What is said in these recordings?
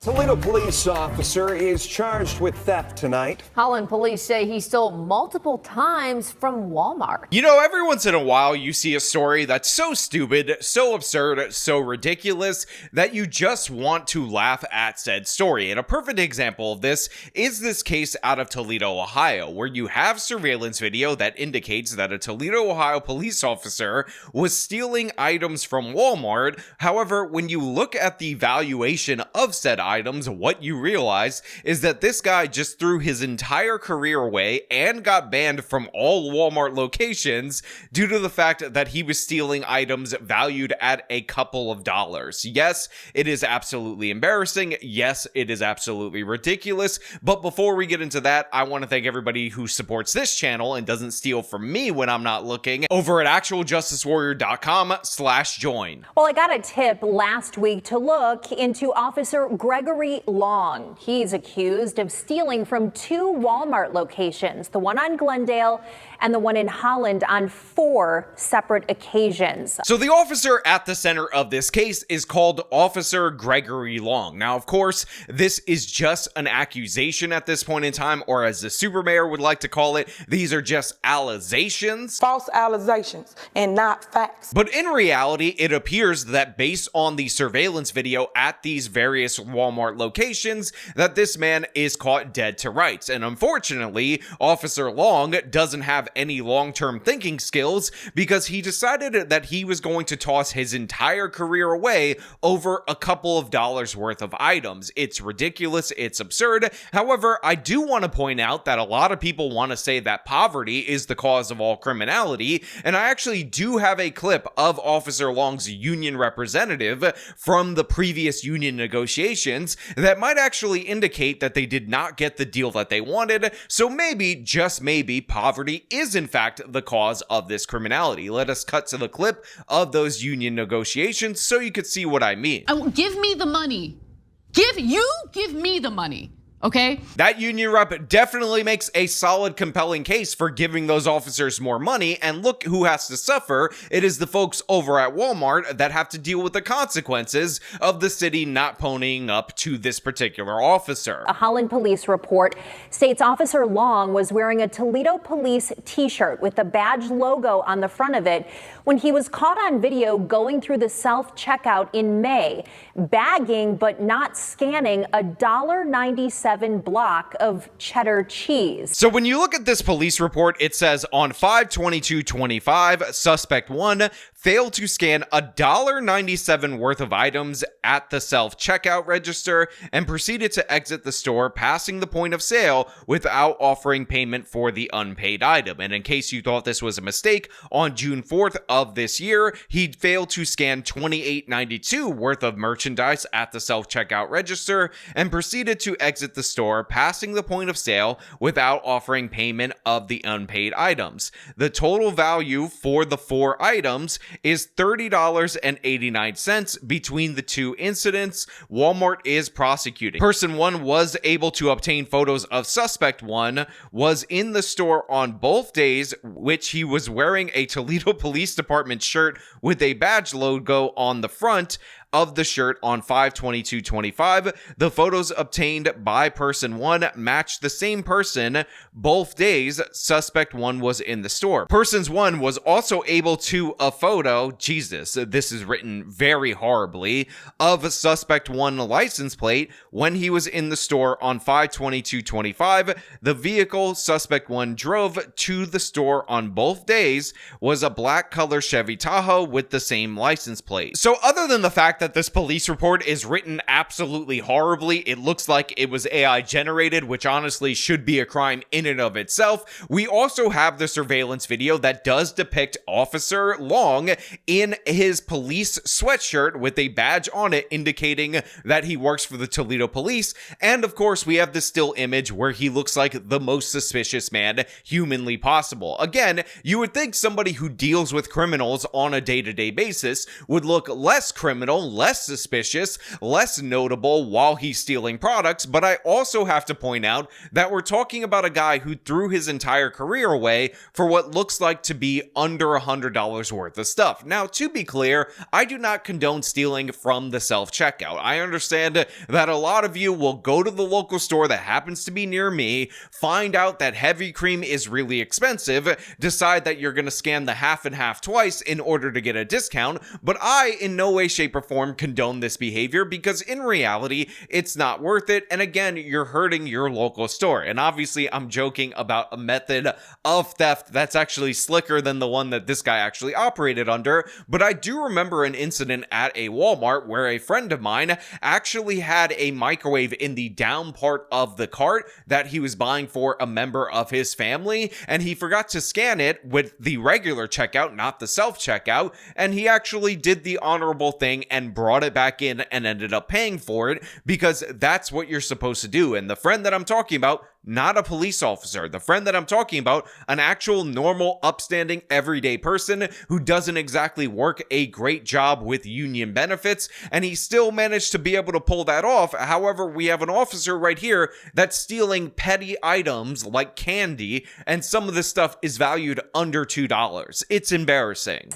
Toledo police officer is charged with theft tonight. Holland police say he stole multiple times from Walmart. You know, every once in a while you see a story that's so stupid, so absurd, so ridiculous that you just want to laugh at said story. And a perfect example of this is this case out of Toledo, Ohio, where you have surveillance video that indicates that a Toledo, Ohio police officer was stealing items from Walmart. However, when you look at the valuation of said items, what you realize is that this guy just threw his entire career away and got banned from all Walmart locations due to the fact that he was stealing items valued at a couple of dollars. Yes, it is absolutely embarrassing. Yes, it is absolutely ridiculous. But before we get into that, I want to thank everybody who supports this channel and doesn't steal from me when I'm not looking over at actualjusticewarrior.com/join. Well, I got a tip last week to look into Officer Gregory Long. He's accused of stealing from two Walmart locations, the one on Glendale and the one in Holland, on 4 separate occasions. So the officer at the center of this case is called Officer Gregory Long. Now, of course, this is just an accusation at this point in time, or as the super mayor would like to call it, these are just allegations. False allegations and not facts. But in reality, it appears that based on the surveillance video at these various Walmart locations, that this man is caught dead to rights. And unfortunately, Officer Long doesn't have any long-term thinking skills because he decided that he was going to toss his entire career away over a couple of dollars worth of items. It's ridiculous. It's absurd. However, I do want to point out that a lot of people want to say that poverty is the cause of all criminality, and I actually do have a clip of Officer Long's union representative from the previous union negotiations that might actually indicate that they did not get the deal that they wanted. So maybe, just maybe, poverty is in fact the cause of this criminality. Let us cut to the clip of those union negotiations so you could see what I mean. Give me the money. Give me the money. Okay? That union rep definitely makes a solid, compelling case for giving those officers more money, and look who has to suffer. It is the folks over at Walmart that have to deal with the consequences of the city not ponying up to this particular officer. A Holland police report states Officer Long was wearing a Toledo police t-shirt with the badge logo on the front of it when he was caught on video going through the self-checkout in May, bagging but not scanning a $1.97 block of cheddar cheese. So when you look at this police report, it says on 5/22/25, suspect 1 failed to scan $1.97 worth of items at the self-checkout register and proceeded to exit the store, passing the point of sale without offering payment for the unpaid item. And in case you thought this was a mistake, on June 4th of this year, he failed to scan $28.92 worth of merchandise at the self-checkout register and proceeded to exit the store, passing the point of sale without offering payment of the unpaid items. The total value for the 4 items is $30.89 between the 2 incidents. Walmart is prosecuting. Person 1 was able to obtain photos of suspect 1 was in the store on both days, which he was wearing a Toledo Police Department shirt with a badge logo on the front of the shirt on 5/22/25. The photos obtained by person 1 matched the same person both days suspect 1 was in the store. Persons 1 was also able to a photo, Jesus, this is written very horribly, of suspect 1 license plate when he was in the store on 5/22/25. The vehicle suspect 1 drove to the store on both days was a black color Chevy Tahoe with the same license plate. So other than the fact that this police report is written absolutely horribly, it looks like it was AI generated, which honestly should be a crime in and of itself. We also have the surveillance video that does depict Officer Long in his police sweatshirt with a badge on it indicating that he works for the Toledo Police. And of course, we have the still image where he looks like the most suspicious man humanly possible. Again, you would think somebody who deals with criminals on a day-to-day basis would look less criminal, less suspicious, less notable while he's stealing products, but I also have to point out that we're talking about a guy who threw his entire career away for what looks like to be under $100 worth of stuff. Now, to be clear, I do not condone stealing from the self-checkout. I understand that a lot of you will go to the local store that happens to be near me, find out that heavy cream is really expensive, decide that you're going to scan the half and half twice in order to get a discount, but I in no way, shape, or form condone this behavior because in reality, it's not worth it, and again, you're hurting your local store. And obviously, I'm joking about a method of theft that's actually slicker than the one that this guy actually operated under, but I do remember an incident at a Walmart where a friend of mine actually had a microwave in the down part of the cart that he was buying for a member of his family, and he forgot to scan it with the regular checkout, not the self-checkout, and he actually did the honorable thing and brought it back in and ended up paying for it because that's what you're supposed to do. And the friend that I'm talking about, not a police officer. The friend that I'm talking about, an actual normal, upstanding, everyday person who doesn't exactly work a great job with union benefits, and he still managed to be able to pull that off. However, we have an officer right here that's stealing petty items like candy, and some of this stuff is valued under $2. It's embarrassing.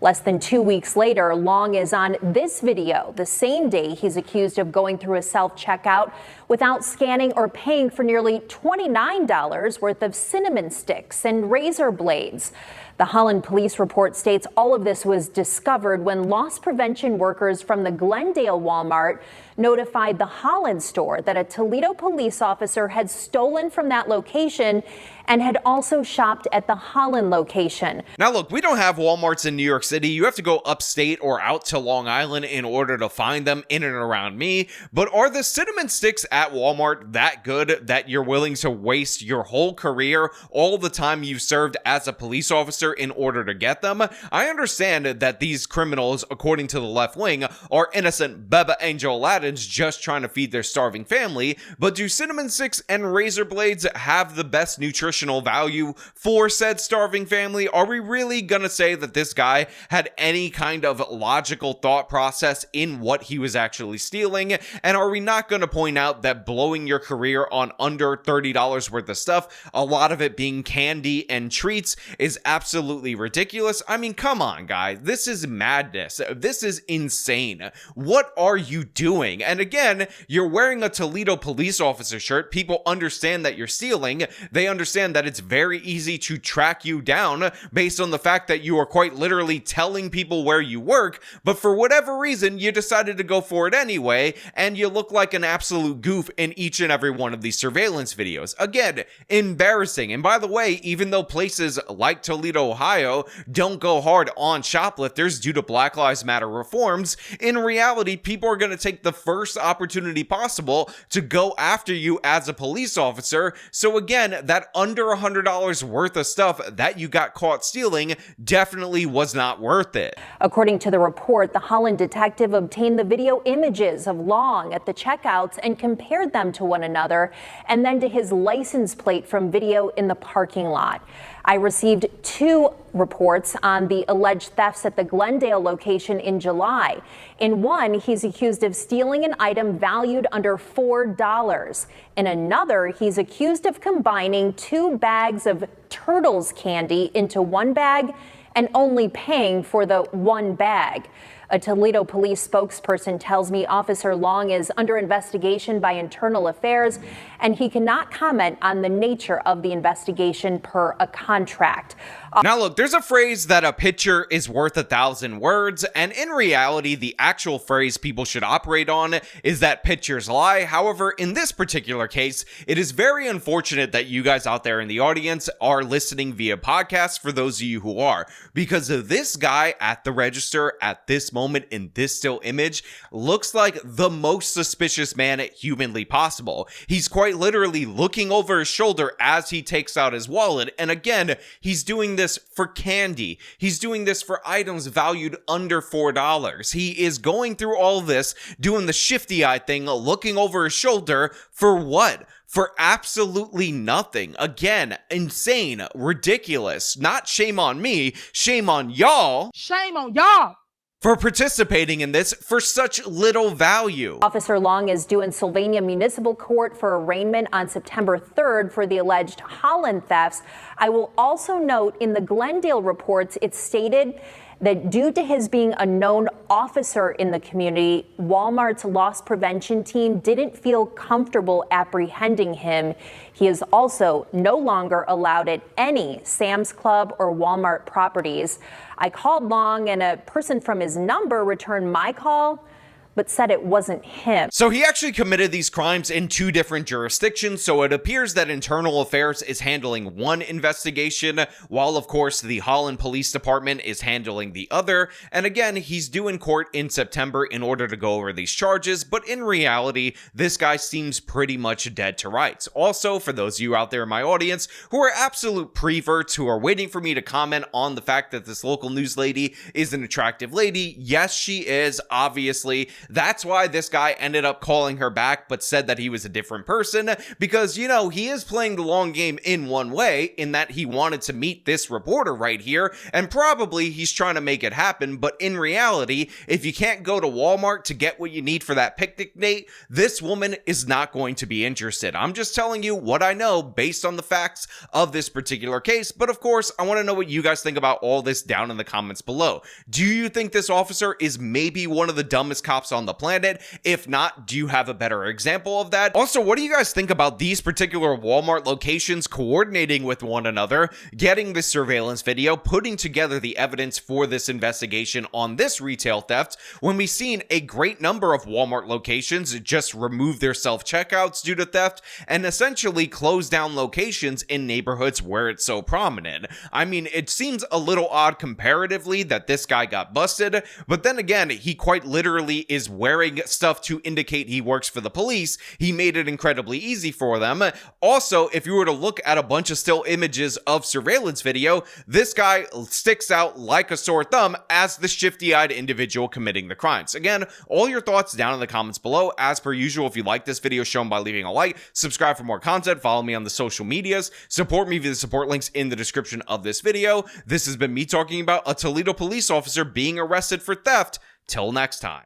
Less than 2 weeks later, Long is on this video the same day he's accused of going through a self-checkout without scanning or paying for nearly $29 worth of cinnamon sticks and razor blades. The Holland police report states all of this was discovered when loss prevention workers from the Glendale Walmart notified the Holland store that a Toledo police officer had stolen from that location and had also shopped at the Holland location. Now look, we don't have Walmarts in New York City. You have to go upstate or out to Long Island in order to find them in and around me. But are the cinnamon sticks at Walmart that good that you're willing to waste your whole career, all the time you've served as a police officer in order to get them? I understand that these criminals, according to the left wing, are innocent Beba Angel Aladdins just trying to feed their starving family, but do cinnamon sticks and razor blades have the best nutritional value for said starving family? Are we really gonna say that this guy had any kind of logical thought process in what he was actually stealing? And are we not gonna point out that blowing your career on under $30 worth of stuff, a lot of it being candy and treats, is absolutely ridiculous? I mean, come on, guys. This is madness. This is insane. What are you doing? And again, you're wearing a Toledo police officer shirt. People understand that you're stealing. They understand that it's very easy to track you down based on the fact that you are quite literally telling people where you work, but for whatever reason, you decided to go for it anyway, and you look like an absolute goof in each and every one of these surveillance videos. Again, embarrassing. And by the way, even though places like Toledo, Ohio don't go hard on shoplifters due to Black Lives Matter reforms, in reality, people are going to take the first opportunity possible to go after you as a police officer. So again, that under $100 worth of stuff that you got caught stealing definitely was not worth it. According to the report, the Holland detective obtained the video images of Long at the checkouts and compared them to one another and then to his license plate from video in the parking lot. I received 2 reports on the alleged thefts at the Glendale location in July. In one, he's accused of stealing an item valued under $4. In another, he's accused of combining 2 bags of Turtles candy into one bag and only paying for the one bag. A Toledo police spokesperson tells me Officer Long is under investigation by Internal Affairs, and he cannot comment on the nature of the investigation per a contract. Now look, there's a phrase that a picture is worth 1,000 words, and in reality, the actual phrase people should operate on is that pictures lie. However, in this particular case, it is very unfortunate that you guys out there in the audience are listening via podcast, for those of you who are, because this guy at the register at this moment in this still image looks like the most suspicious man humanly possible. He's quite literally looking over his shoulder as he takes out his wallet, and again, he's doing this for candy. He's doing this for items valued under $4. He is going through all this, doing the shifty eye thing, looking over his shoulder for what? For absolutely nothing. Again, insane, ridiculous. Not shame on me, shame on y'all. Shame on y'all. for participating in this for such little value. Officer Long is due in Sylvania Municipal Court for arraignment on September 3rd for the alleged Holland thefts. I will also note in the Glendale reports, it stated that due to his being a known officer in the community, Walmart's loss prevention team didn't feel comfortable apprehending him. He is also no longer allowed at any Sam's Club or Walmart properties. I called Long and a person from his number returned my call, but said it wasn't him. So he actually committed these crimes in 2 different jurisdictions, so it appears that Internal Affairs is handling one investigation, while of course the Holland Police Department is handling the other. And again, he's due in court in September in order to go over these charges, but in reality, this guy seems pretty much dead to rights. Also, for those of you out there in my audience who are absolute preverts who are waiting for me to comment on the fact that this local news lady is an attractive lady, yes, she is, obviously. That's why this guy ended up calling her back, but said that he was a different person because, you know, he is playing the long game in one way in that he wanted to meet this reporter right here, and probably he's trying to make it happen. But in reality, if you can't go to Walmart to get what you need for that picnic date, this woman is not going to be interested. I'm just telling you what I know based on the facts of this particular case. But of course, I want to know what you guys think about all this down in the comments below. Do you think this officer is maybe one of the dumbest cops on the planet? If not, do you have a better example of that? Also, what do you guys think about these particular Walmart locations coordinating with one another, getting this surveillance video, putting together the evidence for this investigation on this retail theft, when we've seen a great number of Walmart locations just remove their self-checkouts due to theft and essentially close down locations in neighborhoods where it's so prominent? I mean, it seems a little odd comparatively that this guy got busted, but then again, he quite literally is wearing stuff to indicate he works for the police. He made it incredibly easy for them. Also, if you were to look at a bunch of still images of surveillance video, this guy sticks out like a sore thumb as the shifty-eyed individual committing the crimes. Again, all your thoughts down in the comments below. As per usual, if you like this video, show them by leaving a like, subscribe for more content, follow me on the social medias, support me via the support links in the description of this video. This has been me talking about a Toledo police officer being arrested for theft. Till next time.